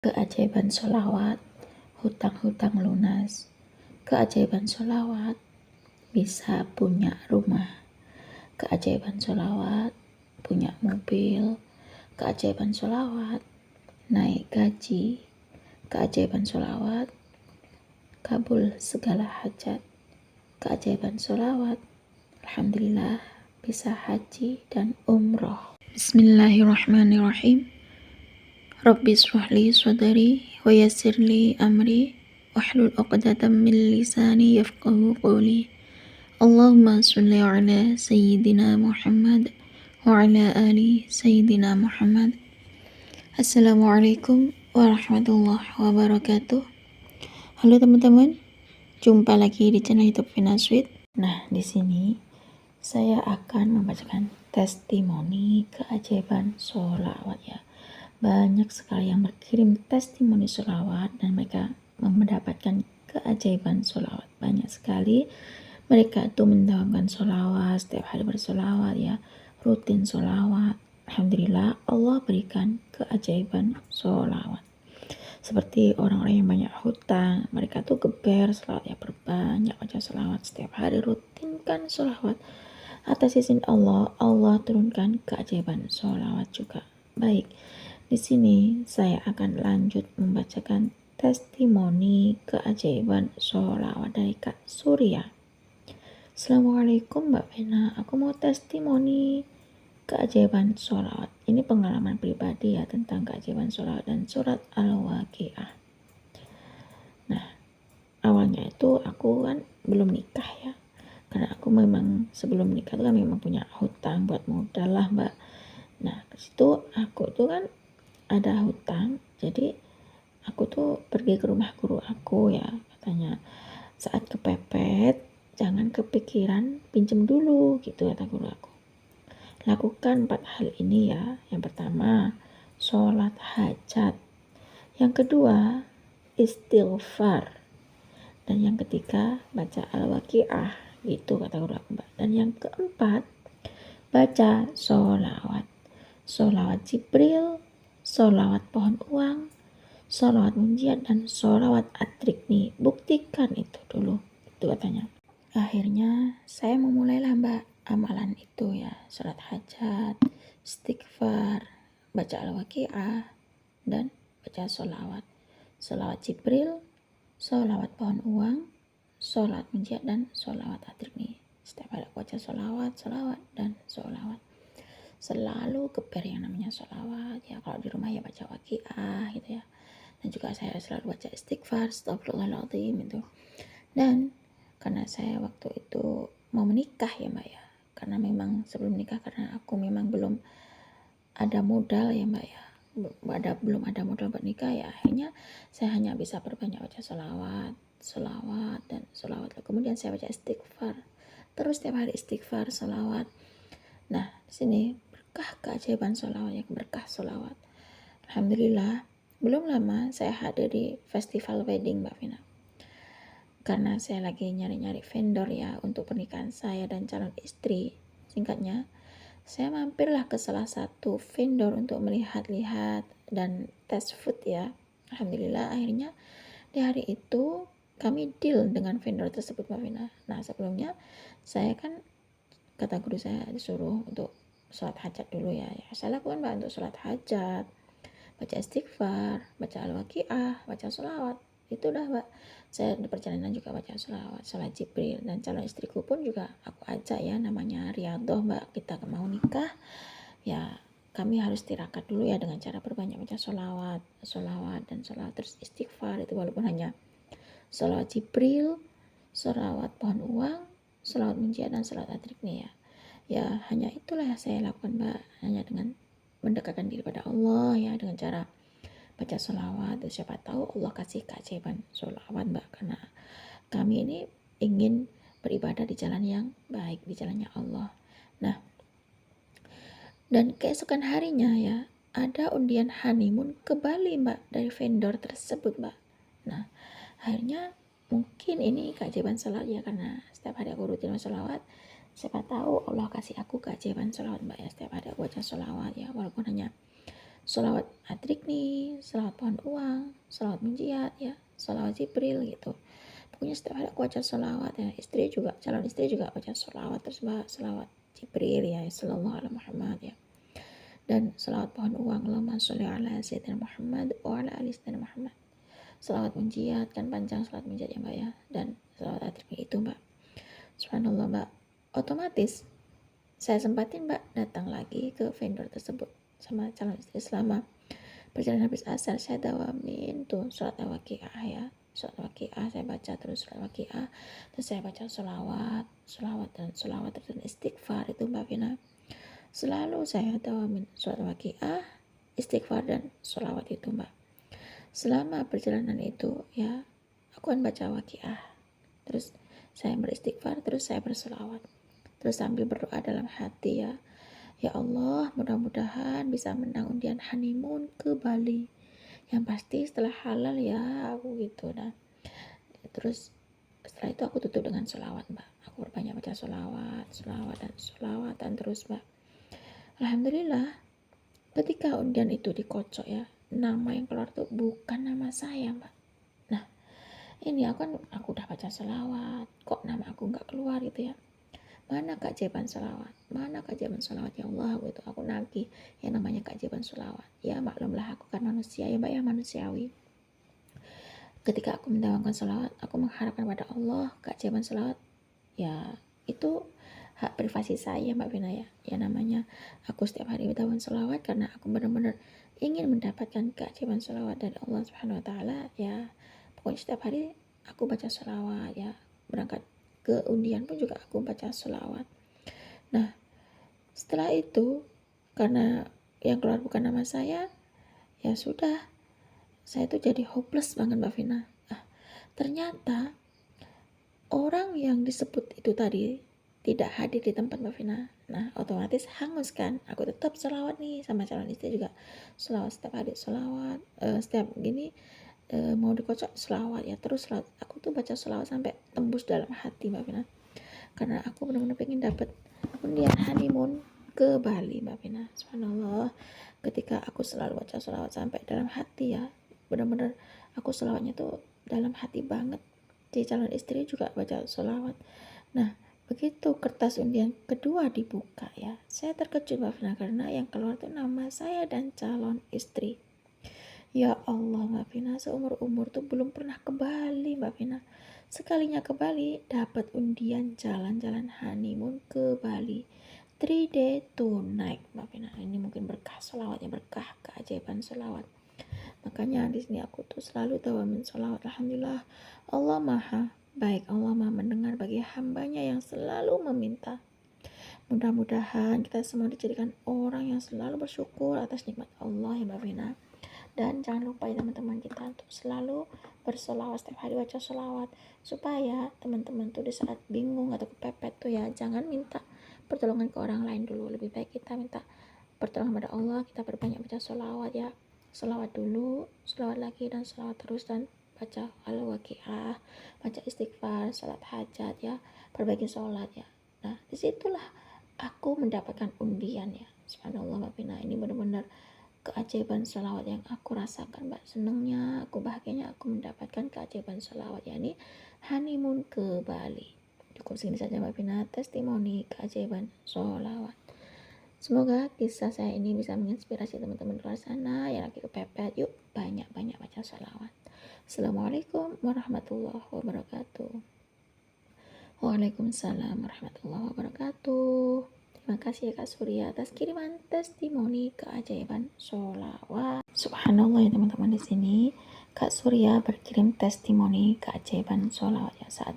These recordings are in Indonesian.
Keajaiban sholawat, hutang-hutang lunas. Keajaiban sholawat, bisa punya rumah. Keajaiban sholawat, punya mobil. Keajaiban sholawat, naik gaji. Keajaiban sholawat, kabul segala hajat. Keajaiban sholawat, alhamdulillah bisa haji dan umroh. Bismillahirrahmanirrahim. Rabbi shrahli sadri wa yassirli amri wahlul 'uqdatam min lisani yafqahu qawli. Allahumma shalli ala sayyidina Muhammad wa ala ali sayyidina Muhammad. Assalamualaikum warahmatullahi wabarakatuh. Halo teman-teman, jumpa lagi di channel YouTube Vina Sweet. Nah, di sini saya akan membacakan testimoni keajaiban sholawat ya. Banyak sekali yang berkirim testimoni sholawat dan mereka mendapatkan keajaiban sholawat. Banyak sekali mereka itu mendapatkan sholawat, setiap hari bersolawat ya, rutin sholawat. Alhamdulillah Allah berikan keajaiban sholawat. Seperti orang-orang yang banyak hutang, mereka tuh geber sholawat ya, berbanyak baca sholawat, setiap hari rutinkan sholawat. Atas izin Allah, Allah turunkan keajaiban sholawat juga. Baik, di sini saya akan lanjut membacakan testimoni keajaiban sholawat dari Kak Surya. Assalamualaikum Mbak Vena, aku mau testimoni keajaiban sholawat. Ini pengalaman pribadi ya tentang keajaiban sholawat dan surat Al-Waqiah. Nah, awalnya itu aku kan belum nikah ya, karena aku memang sebelum nikah itu kan memang punya hutang buat modal lah Mbak. Nah, kesitu aku tuh kan ada hutang, jadi aku tuh pergi ke rumah guru aku ya, katanya saat kepepet jangan kepikiran pinjem dulu gitu kata guru aku. Lakukan 4 hal ini ya. Yang pertama, sholat hajat. Yang kedua, istighfar. Dan yang ketiga, baca Al-Waqiah gitu kata guru aku Mbak. Dan yang keempat, baca sholawat. Sholawat Jibril, sholawat pohon uang, sholawat munjiat, dan sholawat atrik nih. Buktikan itu dulu, itu katanya. Akhirnya saya memulailah Mbak amalan itu ya, sholat hajat, istighfar, baca Al-Waqiah, dan baca sholawat. Sholawat Jibril, sholawat pohon uang, sholawat munjiat, dan sholawat atrik nih. Setiap hari baca sholawat, dan sholawat. Selalu geber yang namanya sholawat ya, kalau di rumah ya baca Waqiah gitu ya. Dan juga saya selalu baca istighfar, astagfirullahaladzim itu. Dan karena saya waktu itu mau menikah ya Mbak ya, karena memang sebelum nikah, karena aku memang belum ada modal ya Mbak ya, belum ada modal buat nikah ya, akhirnya saya hanya bisa perbanyak baca sholawat dan sholawat. Kemudian saya baca istighfar, terus setiap hari istighfar, sholawat. Nah, di sini berkah keajaiban sholawat ya, berkah sholawat. Alhamdulillah, belum lama saya hadir di festival wedding Mbak Vina. Karena saya lagi nyari-nyari vendor ya untuk pernikahan saya dan calon istri. Singkatnya, saya mampirlah ke salah satu vendor untuk melihat-lihat dan tes food ya. Alhamdulillah akhirnya di hari itu kami deal dengan vendor tersebut Mbak Vina. Nah, sebelumnya saya kan kata guru saya disuruh untuk sholat hajat dulu ya. Saya lakukan Mbak untuk sholat hajat, baca istighfar, baca Al-Waqiah, baca sholawat. Itu udah Mbak. Saya di perjalanan juga baca sholawat, sholat Jibril. Dan calon istriku pun juga aku ajak ya, namanya Riyadhah Mbak. Kita mau nikah ya, kami harus tirakat dulu ya dengan cara perbanyak baca sholawat dan sholawat, terus istighfar. Itu walaupun hanya sholawat Jibril, sholawat pohon uang, sholawat munjiat, dan sholawat atrik nih ya. Ya hanya itulah yang saya lakukan Mbak, hanya dengan mendekatkan diri pada Allah ya, dengan cara baca sholawat. Siapa tahu Allah kasih keajaiban sholawat Mbak, karena kami ini ingin beribadah di jalan yang baik, di jalannya Allah. Nah, dan keesokan harinya ya, ada undian honeymoon ke Bali Mbak, dari vendor tersebut Mbak. Nah, akhirnya mungkin ini keajaiban sholawat ya, karena setiap hari aku rutin sholawat. Siapa tahu Allah kasih aku keajaiban sholawat Mbak ya, setiap hari aku baca sholawat ya, walaupun hanya sholawat atrik nih, sholawat pohon uang, sholawat munjiat ya, sholawat Jibril gitu. Pokoknya setiap hari aku baca sholawat ya. Calon istri juga baca sholawat, terus sholawat Jibril ya, sallallahu alaihi Muhammad ya. Dan sholawat pohon uang, Allahumma sholli ala sayyidina Muhammad wa ala ali sayyidina Muhammad. Sholawat munjiat kan panjang sholawat munjiat ya Mbak ya. Dan sholawat atrik itu Mbak. Subhanallah Mbak. Otomatis saya sempatin Mbak datang lagi ke vendor tersebut sama calon istri. Selama perjalanan habis asar saya dawamin tuh sholat waqiah ya, sholat waqiah saya baca terus sholat waqiah, terus saya baca sholawat dan istighfar itu Mbak Vina. Selalu saya dawamin sholat waqiah, istighfar dan sholawat itu Mbak. Selama perjalanan itu ya, aku kan baca waqiah, terus saya beristighfar, terus saya bersolawat, terus sambil berdoa dalam hati ya, ya Allah mudah-mudahan bisa menang undian honeymoon ke Bali, yang pasti setelah halal ya aku gitu. Nah terus setelah itu aku tutup dengan sholawat Mbak. Aku berbanyak baca sholawat dan terus Mbak. Alhamdulillah ketika undian itu dikocok ya, nama yang keluar tuh bukan nama saya Mbak. Nah ini aku udah baca sholawat, kok nama aku nggak keluar gitu ya. Mana keajaiban sholawat ya Allah gitu. Aku nagih yang namanya keajaiban sholawat ya. Maklumlah aku kan manusia ya Mbak ya, manusiawi. Ketika aku mendawamkan sholawat, aku mengharapkan pada Allah keajaiban sholawat ya. Itu hak privasi saya Mbak Vina ya. Ya namanya aku setiap hari mendawamkan sholawat karena aku benar-benar ingin mendapatkan keajaiban sholawat dari Allah Subhanahu Wa Taala ya. Pokoknya setiap hari aku baca sholawat ya. Berangkat ke undian pun juga aku baca sholawat. Nah setelah itu karena yang keluar bukan nama saya, ya sudah, saya tuh jadi hopeless banget Mbak Vina. Ternyata orang yang disebut itu tadi tidak hadir di tempat Mbak Vina. Nah otomatis hangus kan. Aku tetap sholawat nih sama calon istri juga sholawat setiap hari, sholawat setiap gini mau dikocok sholawat ya, terus sholawat. Aku tuh baca sholawat sampai tembus dalam hati Mbak Vina, karena aku benar-benar pengen dapat undian honeymoon ke Bali Mbak Vina. Subhanallah ketika aku selalu baca sholawat sampai dalam hati ya, benar-benar aku sholawatnya tuh dalam hati banget. Si calon istri juga baca sholawat. Nah begitu kertas undian kedua dibuka ya, saya terkejut Mbak Vina karena yang keluar tuh nama saya dan calon istri. Ya Allah Mbak Vina, seumur-umur tuh belum pernah ke Bali Mbak Vina. Sekalinya ke Bali dapat undian jalan-jalan honeymoon ke Bali 3-day 2 night Mbak Vina. Ini mungkin berkah sholawatnya, berkah keajaiban sholawat. Makanya di sini aku tuh selalu dawamin sholawat. Alhamdulillah Allah maha baik, Allah maha mendengar bagi hambanya yang selalu meminta. Mudah-mudahan kita semua dijadikan orang yang selalu bersyukur atas nikmat Allah ya Mbak Vina. Dan jangan lupa ya teman-teman kita untuk selalu bersolawat setiap hari, baca solawat, supaya teman-teman tuh di saat bingung atau kepepet tuh ya jangan minta pertolongan ke orang lain dulu. Lebih baik kita minta pertolongan pada Allah, kita perbanyak baca solawat ya. Solawat dulu, solawat lagi, dan solawat terus, dan baca al-waqiah, baca istighfar, salat hajat ya, perbaiki sholat ya. Nah disitulah aku mendapatkan undian ya. Subhanallah Mbak Pina, ini benar-benar keajaiban sholawat yang aku rasakan Mbak. Senangnya aku, bahagianya aku mendapatkan keajaiban sholawat, yakni honeymoon ke Bali. Cukup segini saja Mbak Pina testimoni keajaiban sholawat. Semoga kisah saya ini bisa menginspirasi teman-teman di luar sana yang lagi kepepet. Yuk banyak-banyak baca sholawat. Assalamualaikum warahmatullahi wabarakatuh. Waalaikumsalam warahmatullahi wabarakatuh. Terima kasih ya Kak Surya atas kiriman testimoni keajaiban sholawat. Subhanallah ya teman-teman, di sini Kak Surya berkirim testimoni keajaiban sholawat ya. Saat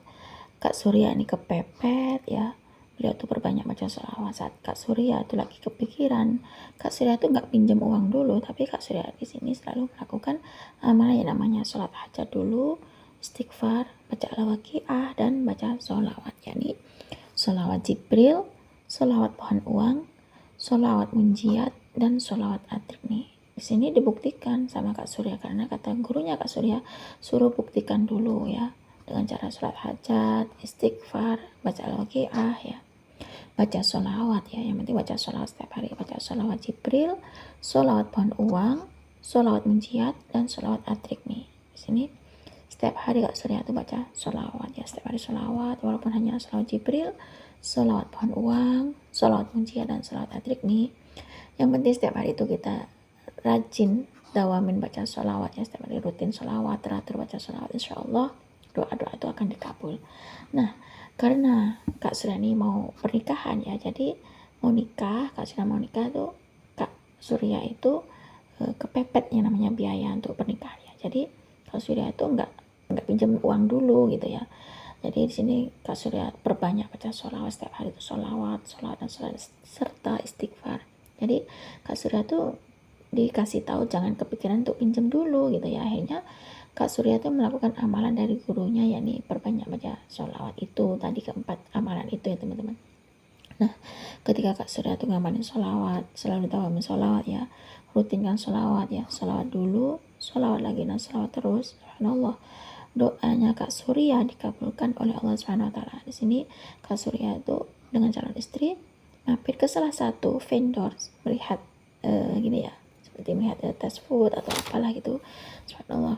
Kak Surya ini kepepet ya, beliau tuh berbanyak baca sholawat. Saat Kak Surya tuh lagi kepikiran, Kak Surya tuh nggak pinjam uang dulu, tapi Kak Surya di sini selalu melakukan amalan yang namanya sholat hajat dulu, istighfar, baca al-waqiah, dan baca sholawat, yakni sholawat Jibril, sholawat pohon uang, sholawat munjiat, dan sholawat atrik nih. Di sini dibuktikan sama Kak Surya, karena kata gurunya Kak Surya suruh buktikan dulu ya dengan cara sholat hajat, istighfar, baca al-waqiah ya. baca sholawat ya, yang penting baca sholawat setiap hari, baca sholawat Jibril, sholawat pohon uang, sholawat munjiat, dan sholawat atrik nih. Di sini setiap hari Kak Surya itu baca sholawat ya, setiap hari sholawat, walaupun hanya sholawat Jibril, sholawat pohon uang, sholawat munjiat, dan sholawat atrik nih. Yang penting setiap hari itu kita rajin dawamin baca sholawat ya, setiap hari rutin sholawat, teratur baca sholawat, insya Allah doa-doa itu akan dikabul. Nah, karena Kak Surya ini mau pernikahan ya, jadi mau nikah, Kak Surya mau nikah tuh, Kak Surya itu kepepet yang namanya biaya untuk pernikahan ya. Jadi Kak Surya itu nggak pinjam uang dulu gitu ya. Jadi di sini Kak Surya perbanyak baca sholawat setiap hari itu, sholawat dan sholawat serta istighfar. Jadi Kak Surya tuh dikasih tahu jangan kepikiran untuk pinjam dulu gitu ya. Akhirnya Kak Surya itu melakukan amalan dari gurunya, yakni perbanyak baca sholawat itu tadi, keempat amalan itu ya teman-teman. Nah, ketika Kak Surya itu ngamalin sholawat, selalu dawamin sholawat ya, rutinkan sholawat ya, sholawat dulu, sholawat lagi, dan sholawat terus, subhanallah, doanya Kak Surya dikabulkan oleh Allah Subhanahu Wa Taala. Di sini Kak Surya itu dengan calon istri mampir ke salah satu vendor melihat gini ya, seperti melihat tes food atau apalah gitu, subhanallah,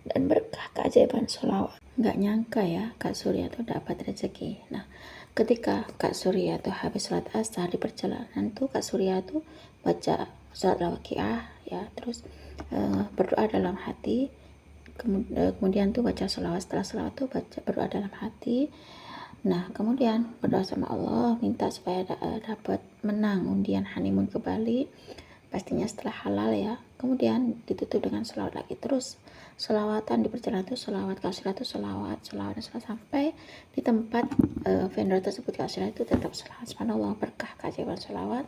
dan berkah keajaiban sholawat. Nggak nyangka ya Kak Surya tuh dapat rezeki. Nah, ketika Kak Surya tuh habis sholat asar di perjalanan tuh, Kak Surya tuh baca sholat al-waqiah ya, terus berdoa dalam hati, kemudian tuh baca sholawat, setelah sholawat tuh baca berdoa dalam hati. Nah, kemudian berdoa sama Allah, minta supaya dapat menang undian honeymoon ke Bali, pastinya setelah halal ya. Kemudian ditutup dengan sholawat lagi, terus sholawatan di perjalanan itu sholawat, Kak Surya itu sholawat sampai di tempat vendor tersebut. Kak Surya itu tetap sholawat, subhanallah, berkah keajaiban sholawat.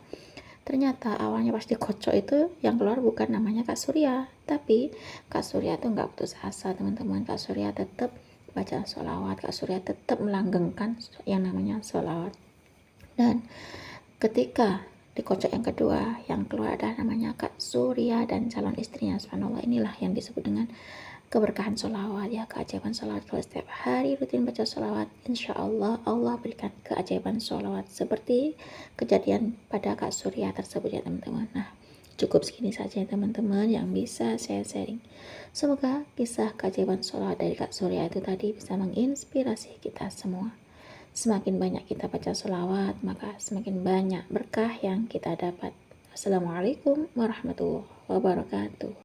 Ternyata awalnya pas dikocok itu yang keluar bukan namanya Kak Surya, tapi Kak Surya itu nggak putus asa teman-teman. Kak Surya tetap baca sholawat, Kak Surya tetap melanggengkan yang namanya sholawat. Dan ketika dikocok yang kedua, yang keluar ada namanya Kak Surya dan calon istrinya, subhanallah. Inilah yang disebut dengan keberkahan sholawat ya, keajaiban sholawat. Kalau setiap hari rutin baca sholawat, insya Allah Allah berikan keajaiban sholawat seperti kejadian pada Kak Surya tersebut ya teman-teman. Nah, cukup segini saja ya teman-teman yang bisa saya sharing. Semoga kisah keajaiban sholawat dari Kak Surya itu tadi bisa menginspirasi kita semua. Semakin banyak kita baca sholawat, maka semakin banyak berkah yang kita dapat. Assalamualaikum warahmatullahi wabarakatuh.